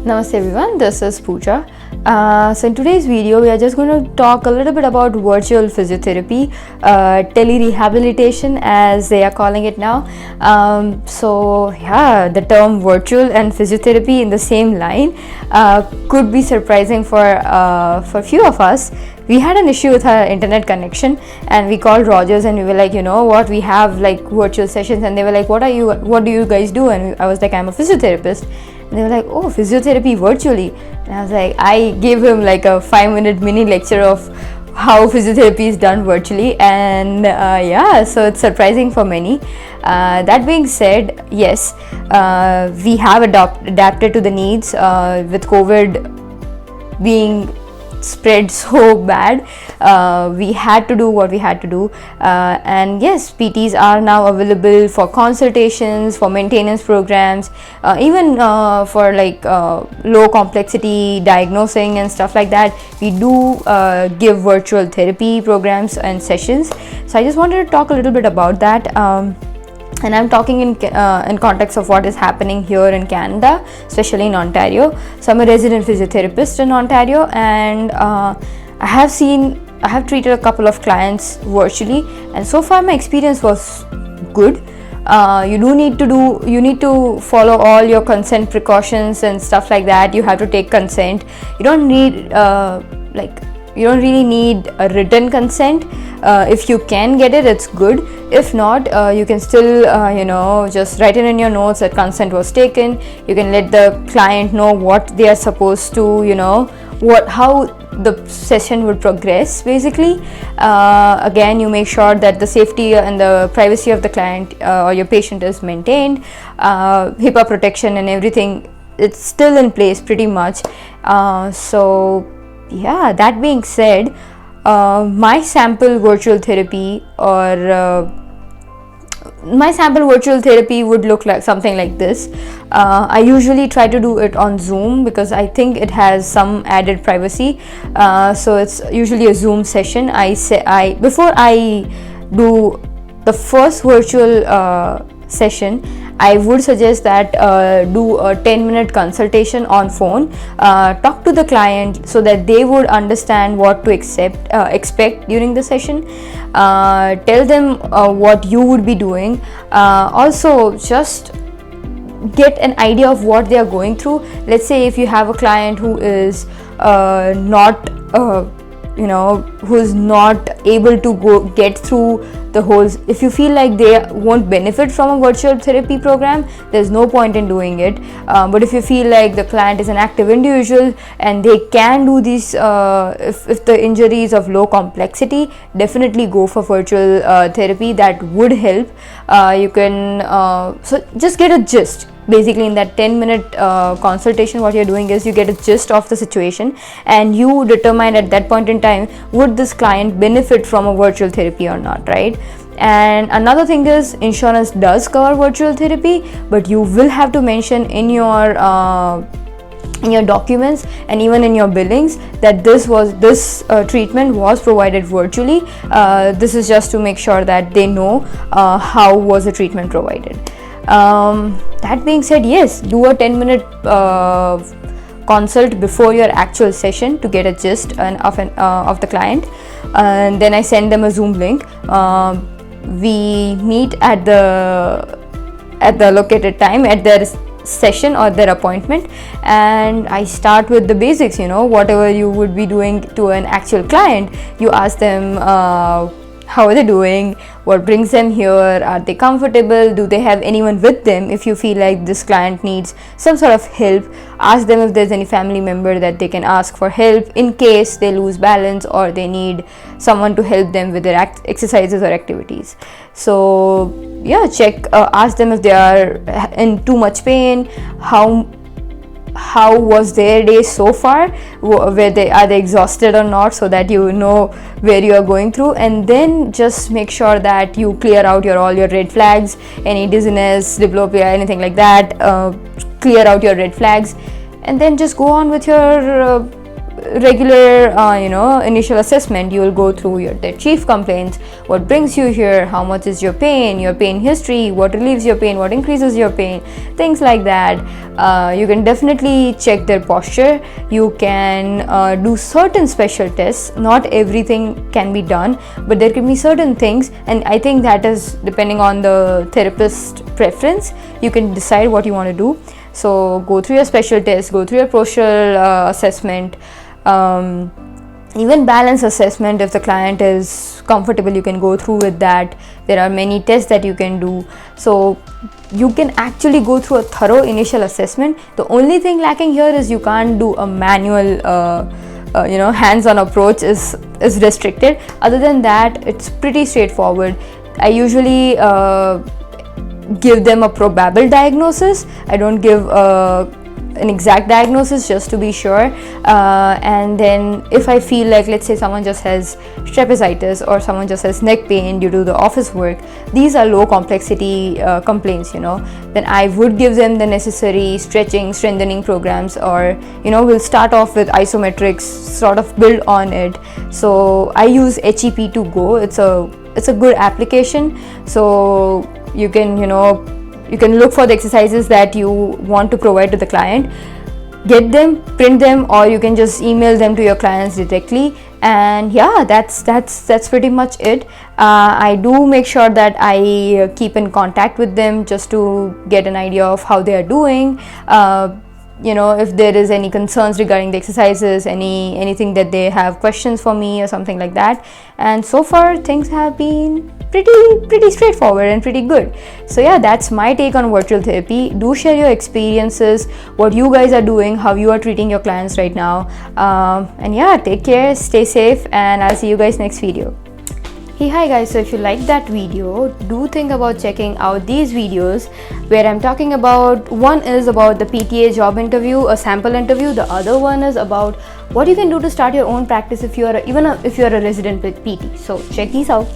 Namaste everyone, this is Pooja. So in today's video, we are just going to talk a little bit about virtual physiotherapy, tele-rehabilitation as they are calling it now. The term virtual and physiotherapy in the same line could be surprising for few of us. We had an issue with our internet connection and we called Rogers and we were like, you know what, we have like virtual sessions, and they were like, what do you guys do? And I was like, I'm a physiotherapist. And they were like, oh, physiotherapy virtually. And I was like, I gave him like a 5-minute mini lecture of how physiotherapy is done virtually, and so it's surprising for many. That being said, yes, we have adapted to the needs with COVID being spread so bad. We had to do what we had to do, and yes, PTs are now available for consultations, for maintenance programs, even for like low complexity diagnosing and stuff like that. We do give virtual therapy programs and sessions. So I just wanted to talk a little bit about that. And I'm talking in context of what is happening here in Canada, especially in Ontario. So I'm a resident physiotherapist in Ontario, and I have treated a couple of clients virtually, and so far my experience was good. You need to follow all your consent precautions and stuff like that. You have to take consent. You don't really need a written consent. If you can get it, it's good. If not, you can still just write it in your notes that consent was taken. You can let the client know what they are supposed to, how the session would progress basically. Again, you make sure that the safety and the privacy of the client or your patient is maintained. HIPAA protection and everything, it's still in place pretty much. That being said, my sample virtual therapy would look like something like this. I usually try to do it on Zoom because I think it has some added privacy. So it's usually a Zoom session. Before I do the first virtual session, I would suggest that do a 10-minute consultation on phone. Talk to the client so that they would understand what to expect during the session. Tell them what you would be doing. Also, just get an idea of what they are going through. Let's say if you have a client who is who's not able to get through the whole, if you feel like they won't benefit from a virtual therapy program, there's no point in doing it. But if you feel like the client is an active individual and they can do these, if the injury is of low complexity, definitely go for virtual therapy. That would help. You can so just get a gist. Basically, in that 10-minute consultation, what you're doing is you get a gist of the situation and you determine at that point in time, would this client benefit from a virtual therapy or not, right? And another thing is, insurance does cover virtual therapy, but you will have to mention in your documents and even in your billings that this treatment was provided virtually. This is just to make sure that they know how was the treatment provided. That being said, yes, do a 10-minute consult before your actual session to get a gist of the client, and then I send them a Zoom link. We meet at the located time at their session or their appointment, and I start with the basics. Whatever you would be doing to an actual client, you ask them how are they doing, what brings them here, are they comfortable, do they have anyone with them. If you feel like this client needs some sort of help, ask them if there's any family member that they can ask for help in case they lose balance or they need someone to help them with their exercises or activities. So ask them if they are in too much pain, how was their day so far, are they exhausted or not, so that you know where you are going through. And then just make sure that you clear out all your red flags, any dizziness, diplopia, anything like that. Clear out your red flags and then just go on with your regular initial assessment, you will go through their chief complaints, what brings you here, how much is your pain history, what relieves your pain, what increases your pain, things like that. You can definitely check their posture. You can do certain special tests. Not everything can be done, but there can be certain things, and I think that is depending on the therapist preference. You can decide what you want to do. So go through your special test, go through your postural assessment, even balance assessment. If the client is comfortable, you can go through with that. There are many tests that you can do, so you can actually go through a thorough initial assessment. The only thing lacking here is you can't do a manual hands-on approach is restricted. Other than that, it's pretty straightforward. I usually give them a probable diagnosis. I don't give an exact diagnosis, just to be sure, and then if I feel like, let's say someone just has trapezitis or someone just has neck pain due to the office work, these are low complexity complaints, then I would give them the necessary stretching, strengthening programs, or we'll start off with isometrics, sort of build on it. So I use HEP2Go. It's a good application. So you can look for the exercises that you want to provide to the client, get them, print them, or you can just email them to your clients directly. And yeah, that's pretty much it. I do make sure that I keep in contact with them just to get an idea of how they are doing. If there is any concerns regarding the exercises, anything that they have questions for me or something like that. And so far things have been pretty straightforward and pretty good. So yeah, that's my take on virtual therapy. Do share your experiences, what you guys are doing, how you are treating your clients right now. And yeah, take care, stay safe, and I'll see you guys next video. Hey, hi guys, so if you liked that video, do think about checking out these videos where I'm talking about, one is about the PTA job interview, a sample interview. The other one is about what you can do to start your own practice if you are a resident with PT. So check these out.